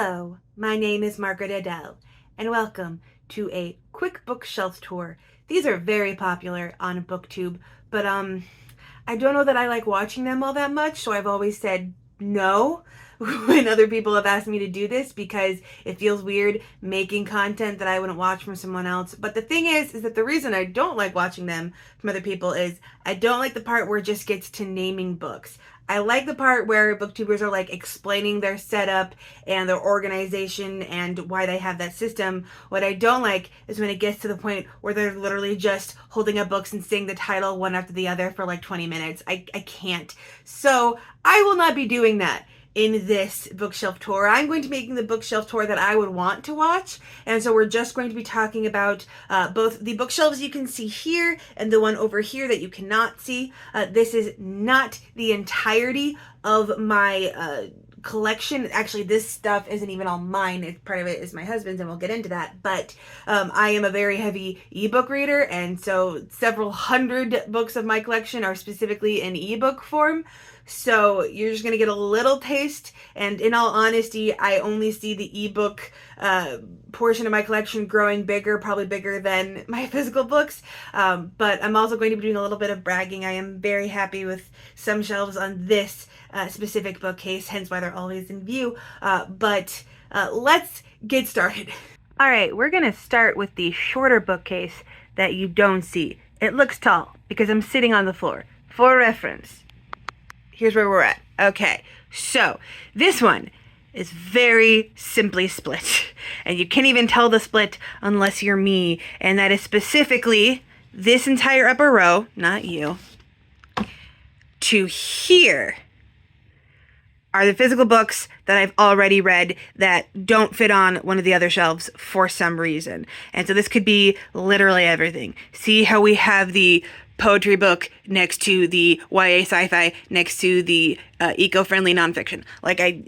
Hello, my name is Margaret Adele, and welcome to a quick bookshelf tour. These are very popular on BookTube, but I don't know that I like watching them all that much, so I've always said no when other people have asked me to do this because it feels weird making content that I wouldn't watch from someone else. But the thing is that the reason I don't like watching them from other people is I don't like the part where it just gets to naming books. I like the part where booktubers are like explaining their setup and their organization and why they have that system. What I don't like is when it gets to the point where they're literally just holding up books and saying the title one after the other for like 20 minutes. I can't. So I will not be doing that in this bookshelf tour. I'm going to be making the bookshelf tour that I would want to watch, and so we're just going to be talking about both the bookshelves you can see here and the one over here that you cannot see. This is not the entirety of my collection. Actually, this stuff isn't even all mine. Part of it is my husband's, and we'll get into that. But I am a very heavy ebook reader, and so several hundred books of my collection are specifically in ebook form. So you're just going to get a little taste, and in all honesty, I only see the ebook portion of my collection growing bigger, probably bigger than my physical books. But I'm also going to be doing a little bit of bragging. I am very happy with some shelves on this specific bookcase, hence why they're always in view. But let's get started. All right, we're going to start with the shorter bookcase that you don't see. It looks tall because I'm sitting on the floor. For reference, here's where we're at. Okay, so this one is very simply split. And you can't even tell the split unless you're me. And that is specifically this entire upper row, not you, to here are the physical books that I've already read that don't fit on one of the other shelves for some reason. And so this could be literally everything. See how we have the poetry book next to the YA sci-fi next to the eco-friendly nonfiction.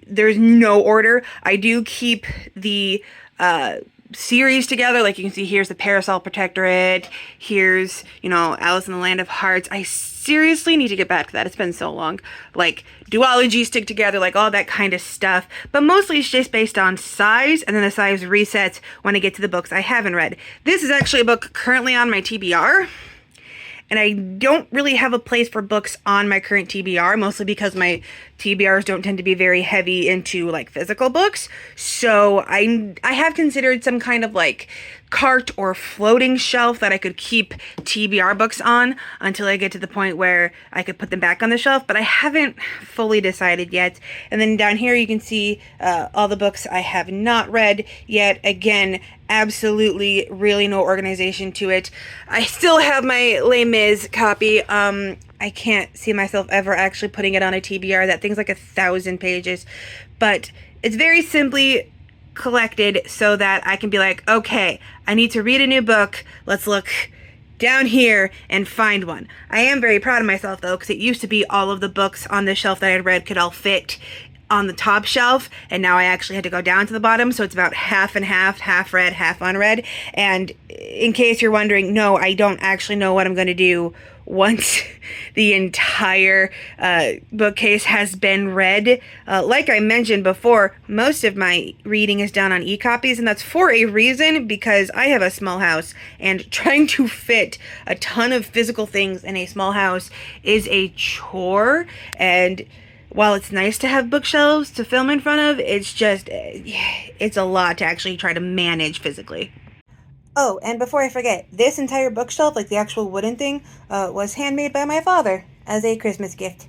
There's no order. I do keep the series together. Like you can see, here's the Parasol Protectorate. Here's, Alice in the Land of Hearts. I seriously need to get back to that. It's been so long. Like duology stick together, like all that kind of stuff. But mostly it's just based on size, and then the size resets when I get to the books I haven't read. This is actually a book currently on my TBR. And I don't really have a place for books on my current TBR, mostly because my TBRs don't tend to be very heavy into like physical books. So I have considered some kind of like cart or floating shelf that I could keep TBR books on until I get to the point where I could put them back on the shelf, but I haven't fully decided yet. And then down here you can see all the books I have not read yet. Again, absolutely really no organization to it. I still have my Les Mis copy. I can't see myself ever actually putting it on a TBR. That thing's like 1,000 pages, but it's very simply collected so that I can be like, okay, I need to read a new book. Let's look down here and find one. I am very proud of myself though, because it used to be all of the books on the shelf that I had read could all fit on the top shelf, and now I actually had to go down to the bottom, so it's about half and half read, half unread. And in case you're wondering, no, I don't actually know what I'm going to do once the entire bookcase has been read. Like I mentioned before, most of my reading is done on e-copies, and that's for a reason, because I have a small house, and trying to fit a ton of physical things in a small house is a chore. And while it's nice to have bookshelves to film in front of, it's a lot to actually try to manage physically. Oh, and before I forget, this entire bookshelf, like the actual wooden thing, was handmade by my father as a Christmas gift.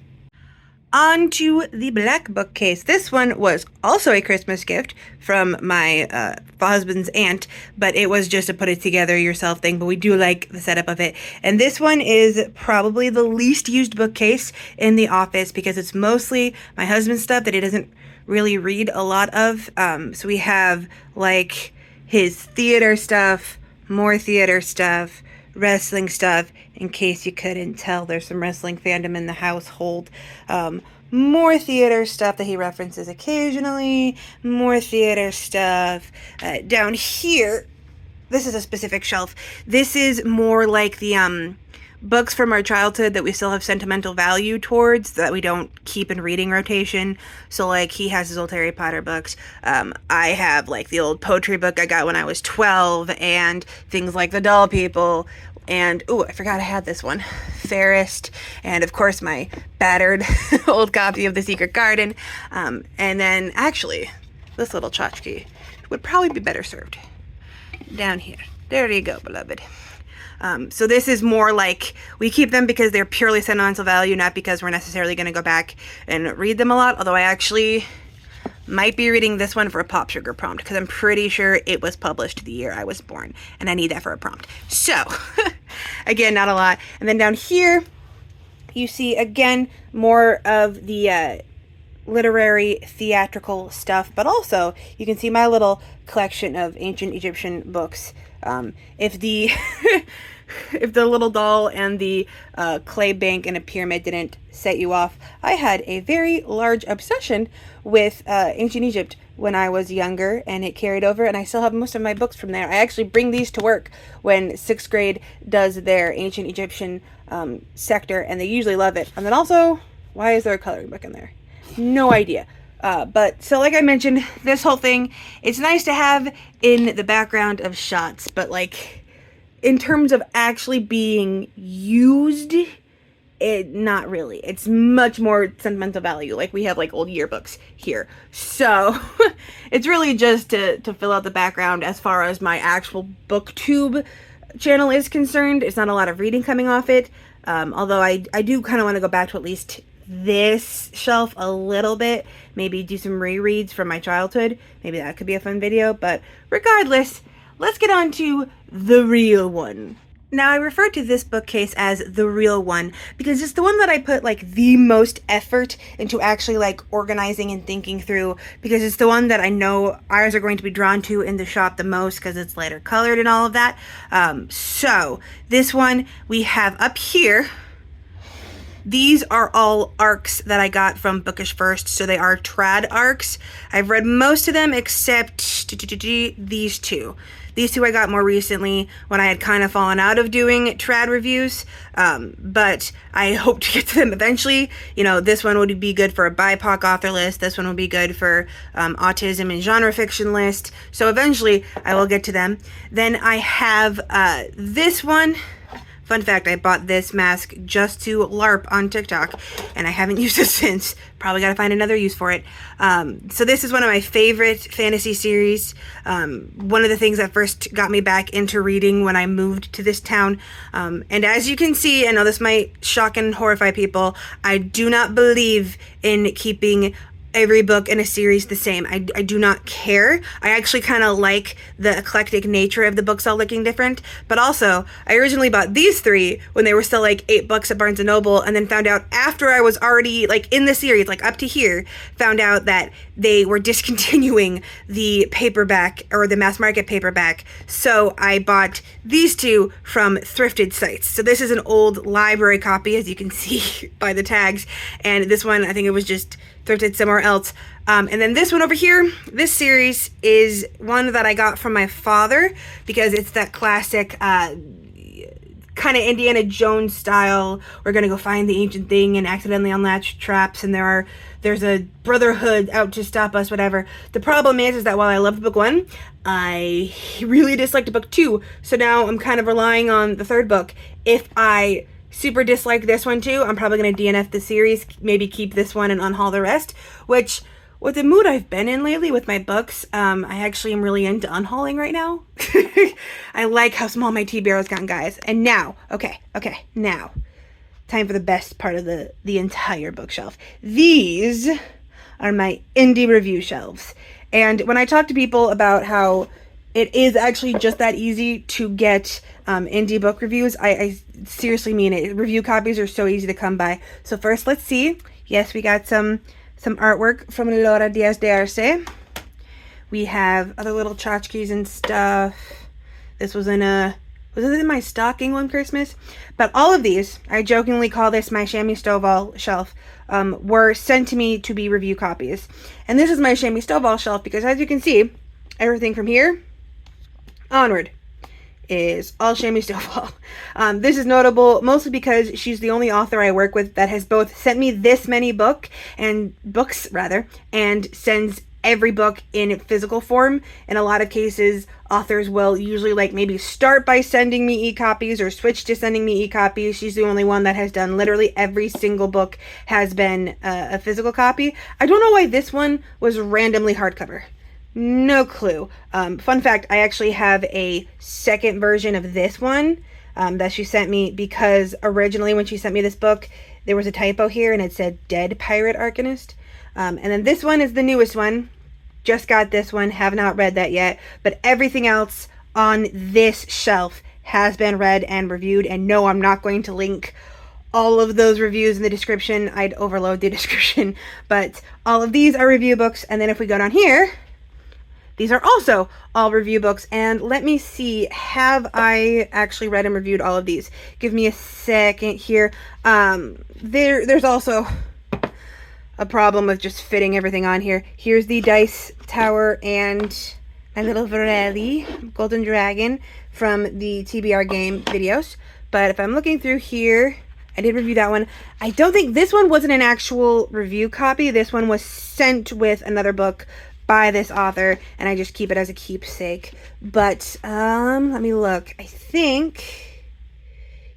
On to the black bookcase. This one was also a Christmas gift from my husband's aunt, but it was just a put it together yourself thing, but we do like the setup of it. And this one is probably the least used bookcase in the office because it's mostly my husband's stuff that he doesn't really read a lot of. So we have like his theater stuff, more theater stuff, wrestling stuff. In case you couldn't tell, there's some wrestling fandom in the household. More theater stuff that he references occasionally, more theater stuff. Down here, this is a specific shelf. This is more like the books from our childhood that we still have sentimental value towards, that we don't keep in reading rotation. So like he has his old Harry Potter books. I have like the old poetry book I got when I was 12, and things like The Doll People, and oh, I forgot I had this one, Fairest, and of course my battered old copy of The Secret Garden. And then actually this little tchotchke would probably be better served down here. There you go, beloved. So this is more like, we keep them because they're purely sentimental value, not because we're necessarily going to go back and read them a lot, although I actually might be reading this one for a Pop Sugar prompt, because I'm pretty sure it was published the year I was born, and I need that for a prompt. So, again, not a lot. And then down here, you see, again, more of the literary, theatrical stuff, but also you can see my little collection of ancient Egyptian books. If the if the little doll and the clay bank and a pyramid didn't set you off, I had a very large obsession with ancient Egypt when I was younger, and it carried over, and I still have most of my books from there. I actually bring these to work when 6th grade does their ancient Egyptian sector, and they usually love it. And then also, why is there a coloring book in there? No idea. But so like I mentioned, this whole thing, it's nice to have in the background of shots, but like in terms of actually being used, not really. It's much more sentimental value. Like we have like old yearbooks here. So it's really just to fill out the background. As far as my actual booktube channel is concerned, it's not a lot of reading coming off it. Although I do kind of want to go back to at least this shelf a little bit, maybe do some rereads from my childhood. Maybe that could be a fun video, but regardless, let's get on to the real one. Now, I refer to this bookcase as the real one because it's the one that I put like the most effort into actually like organizing and thinking through, because it's the one that I know eyes are going to be drawn to in the shop the most because it's lighter colored and all of that. So this one we have up here. These are all arcs that I got from Bookish First, so they are trad arcs. I've read most of them except these two. These two I got more recently when I had kind of fallen out of doing trad reviews, but I hope to get to them eventually. You know, this one would be good for a BIPOC author list. This one would be good for autism and genre fiction list. So eventually I will get to them. Then I have this one. Fun fact, I bought this mask just to LARP on TikTok, and I haven't used it since. Probably gotta find another use for it. So this is one of my favorite fantasy series. One of the things that first got me back into reading when I moved to this town. And as you can see, I know this might shock and horrify people, I do not believe in keeping every book in a series the same. I do not care. I actually kind of like the eclectic nature of the books all looking different. But also, I originally bought these three when they were still like $8 at Barnes & Noble, and then found out after I was already like in the series, like up to here, found out that they were discontinuing the paperback or the mass market paperback. So I bought these two from thrifted sites. So this is an old library copy, as you can see by the tags. And this one, I think it was just thrifted somewhere else. And then this one over here, this series is one that I got from my father because it's that classic kind of Indiana Jones style. We're gonna go find the ancient thing and accidentally unlatch traps, and there's a brotherhood out to stop us, whatever. The problem is that while I loved book one, I really disliked book two. So now I'm kind of relying on the third book. If I super dislike this one too, I'm probably going to DNF the series, maybe keep this one and unhaul the rest, which with the mood I've been in lately with my books, I actually am really into unhauling right now. I like how small my TBR's gotten, guys. And now, okay, now, time for the best part of the entire bookshelf. These are my indie review shelves. And when I talk to people about how it is actually just that easy to get indie book reviews, I seriously mean it. Review copies are so easy to come by. So first, let's see. Yes, we got some artwork from Laura Diaz de Arce. We have other little tchotchkes and stuff. This was in my stocking one Christmas. But all of these, I jokingly call this my Chamois Stovall shelf, were sent to me to be review copies. And this is my Chamois Stovall shelf because, as you can see, everything from here onward is All Shami Stovall. This is notable mostly because she's the only author I work with that has both sent me this many books, and sends every book in physical form. In a lot of cases, authors will usually like maybe start by sending me e-copies or switch to sending me e-copies. She's the only one that has done literally every single book has been a physical copy. I don't know why this one was randomly hardcover. No clue. Fun fact, I actually have a second version of this one that she sent me, because originally when she sent me this book, there was a typo here and it said Dead Pirate Arcanist. And then this one is the newest one. Just got this one, have not read that yet, but everything else on this shelf has been read and reviewed. And no, I'm not going to link all of those reviews in the description. I'd overload the description, but all of these are review books. And then if we go down here, these are also all review books. And let me see, have I actually read and reviewed all of these? Give me a second here. There's also a problem with just fitting everything on here. Here's the Dice Tower and my little Varelli, Golden Dragon, from the TBR game videos. But if I'm looking through here, I did review that one. I don't think this one wasn't an actual review copy. This one was sent with another book by this author, and I just keep it as a keepsake. But let me look. I think,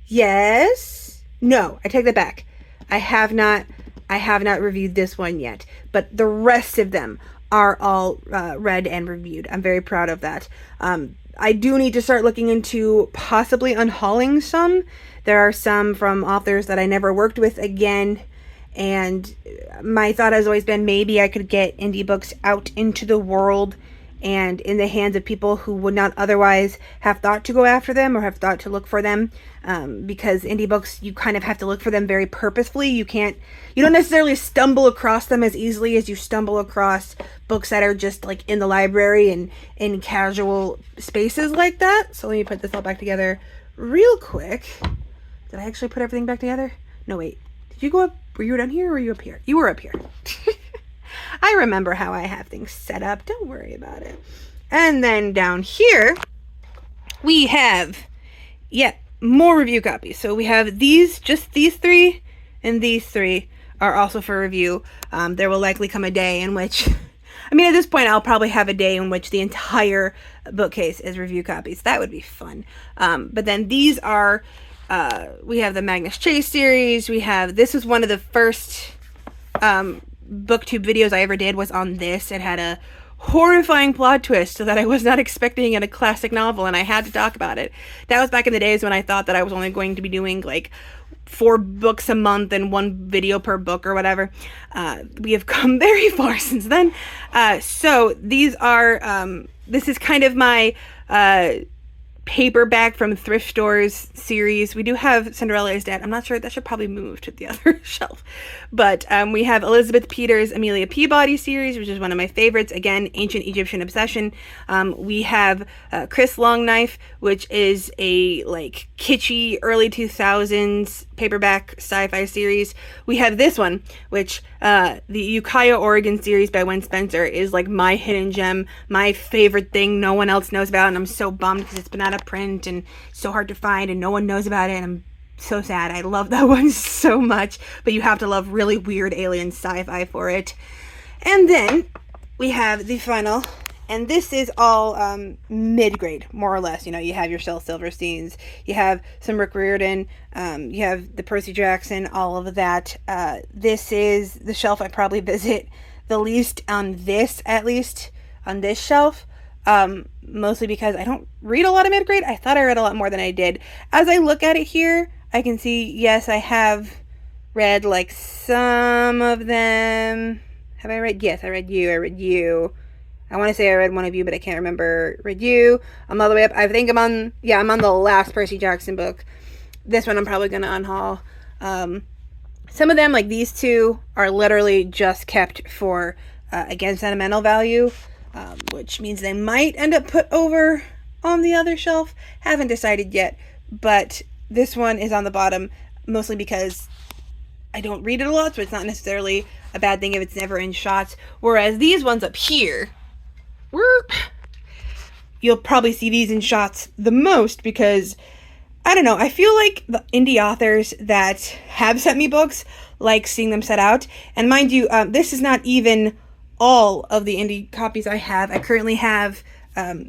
yes, no, I take that back. I have not reviewed this one yet, but the rest of them are all read and reviewed. I'm very proud of that. I do need to start looking into possibly unhauling some. There are some from authors that I never worked with again, and my thought has always been maybe I could get indie books out into the world and in the hands of people who would not otherwise have thought to go after them or have thought to look for them, because indie books, you kind of have to look for them very purposefully. You don't necessarily stumble across them as easily as you stumble across books that are just like in the library and in casual spaces like that. So let me put this all back together real quick. Did I actually put everything back together? No, wait. Did you go up? Were you down here or were you up here? You were up here. I remember how I have things set up. Don't worry about it. And then down here, we have, more review copies. So we have these, just these three, and these three are also for review. There will likely come a day in which, at this point, I'll probably have a day in which the entire bookcase is review copies. That would be fun. But then these are, we have the Magnus Chase series. This was one of the first booktube videos I ever did was on this. It had a horrifying plot twist that I was not expecting in a classic novel, and I had to talk about it. That was back in the days when I thought that I was only going to be doing like 4 books a month and 1 video per book or whatever. We have come very far since then. So these are, this is kind of my paperback from thrift stores series. We do have Cinderella is Dead. I'm not sure, that should probably move to the other shelf. But we have Elizabeth Peters' Amelia Peabody series, which is one of my favorites. Again, Ancient Egyptian Obsession. We have Chris Longknife, which is a like kitschy early 2000s paperback sci-fi series. We have this one, which the Ukiah, Oregon series by Wen Spencer is like my hidden gem, my favorite thing no one else knows about, and I'm so bummed because it's been out of print and so hard to find and no one knows about it, and I'm so sad. I love that one so much, but you have to love really weird alien sci-fi for it. And then we have the final, and this is all mid-grade, more or less. You know, you have your Shel Silversteins, you have some Rick Riordan, you have the Percy Jackson, all of that. This is the shelf I probably visit the least on this, at least on this shelf. Mostly because I don't read a lot of mid-grade. I thought I read a lot more than I did. As I look at it here, I can see, yes, I have read like some of them. Have I read? Yes, I read you. I want to say I read one of you, but I can't remember. Read you. I'm all the way up. I think I'm on the last Percy Jackson book. This one I'm probably going to unhaul. Some of them, like these two, are literally just kept for, again, sentimental value. Which means they might end up put over on the other shelf. Haven't decided yet, but this one is on the bottom mostly because I don't read it a lot, so it's not necessarily a bad thing if it's never in shots. Whereas these ones up here, you'll probably see these in shots the most because I don't know, I feel like the indie authors that have sent me books like seeing them set out. And mind you, this is not even all of the indie copies I have. I currently have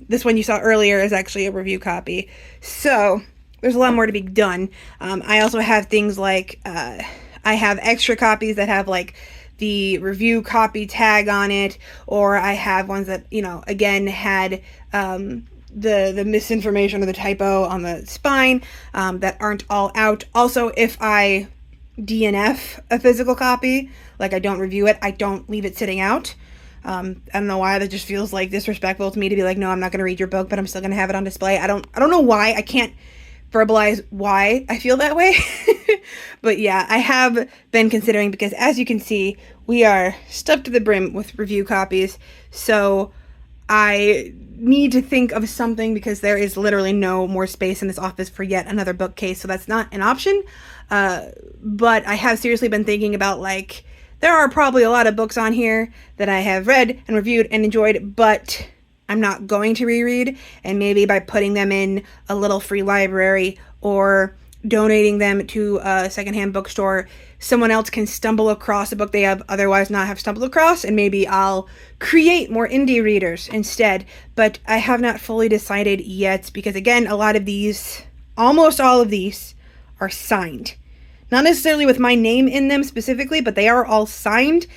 this one you saw earlier is actually a review copy. So there's a lot more to be done. I also have things like I have extra copies that have like the review copy tag on it, or I have ones that, you know, again had the misinformation or the typo on the spine that aren't all out. Also, if I DNF a physical copy, like I don't review it, I don't leave it sitting out. I don't know why, that just feels like disrespectful to me to be like, no, I'm not going to read your book, but I'm still going to have it on display. I don't know why. I can't verbalize why I feel that way. But yeah, I have been considering, because as you can see, we are stuffed to the brim with review copies. So I need to think of something, because there is literally no more space in this office for yet another bookcase. So that's not an option. But I have seriously been thinking about, like, there are probably a lot of books on here that I have read and reviewed and enjoyed, but I'm not going to reread, and maybe by putting them in a little free library or donating them to a secondhand bookstore, someone else can stumble across a book they have otherwise not have stumbled across, and maybe I'll create more indie readers instead. But I have not fully decided yet, because again, a lot of these, almost all of these, are signed. Not necessarily with my name in them specifically, but they are all signed,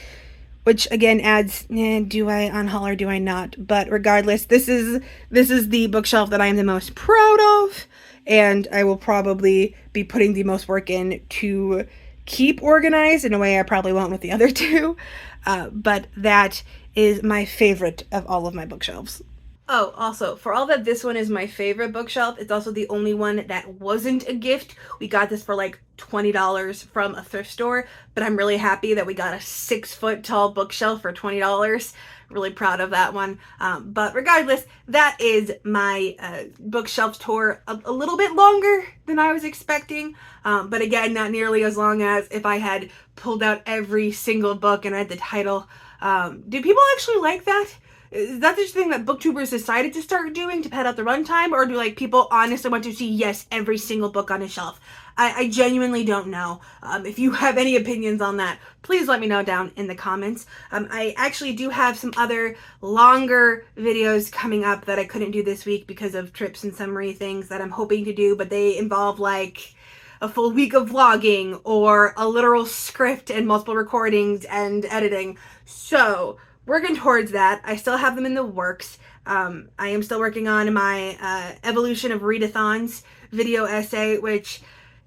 which again adds, do I unhaul or do I not? But regardless, this is the bookshelf that I am the most proud of, and I will probably be putting the most work in to keep organized in a way I probably won't with the other two. But that is my favorite of all of my bookshelves. Oh, also, for all that this one is my favorite bookshelf, it's also the only one that wasn't a gift. We got this for like $20 from a thrift store, but I'm really happy that we got a 6-foot tall bookshelf for $20. Really proud of that one. But regardless, that is my bookshelf tour. A little bit longer than I was expecting, but again, not nearly as long as if I had pulled out every single book and read the title. Do people actually like that? Is that just the thing that booktubers decided to start doing to pad out the runtime, or do like people honestly want to see, yes, every single book on a shelf? I genuinely don't know. If you have any opinions on that, please let me know down in the comments. I actually do have some other longer videos coming up that I couldn't do this week because of trips and summary things that I'm hoping to do, but they involve like a full week of vlogging or a literal script and multiple recordings and editing. So working towards that. I still have them in the works. I am still working on my evolution of readathons video essay, which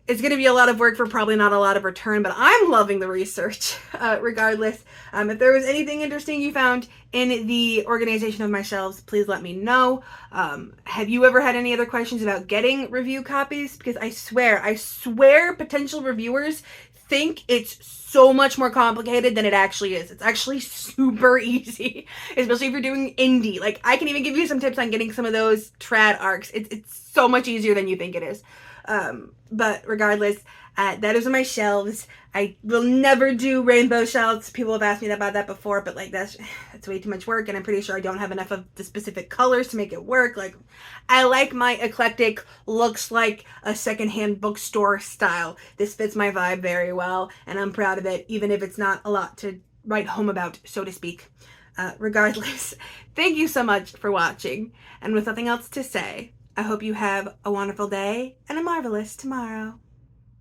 is going to be a lot of work for probably not a lot of return, but I'm loving the research regardless. If there was anything interesting you found in the organization of my shelves, please let me know. Have you ever had any other questions about getting review copies? Because I swear potential reviewers think it's so much more complicated than it actually is. It's actually super easy, especially if you're doing indie. Like, I can even give you some tips on getting some of those trad arcs. It's so much easier than you think it is. But regardless, that is on my shelves. I will never do rainbow shelves. People have asked me about that before, but like that's way too much work, and I'm pretty sure I don't have enough of the specific colors to make it work. Like, I like my eclectic, looks like a secondhand bookstore style. This fits my vibe very well, and I'm proud of it, even if it's not a lot to write home about, so to speak. Regardless, thank you so much for watching, and with nothing else to say, I hope you have a wonderful day and a marvelous tomorrow.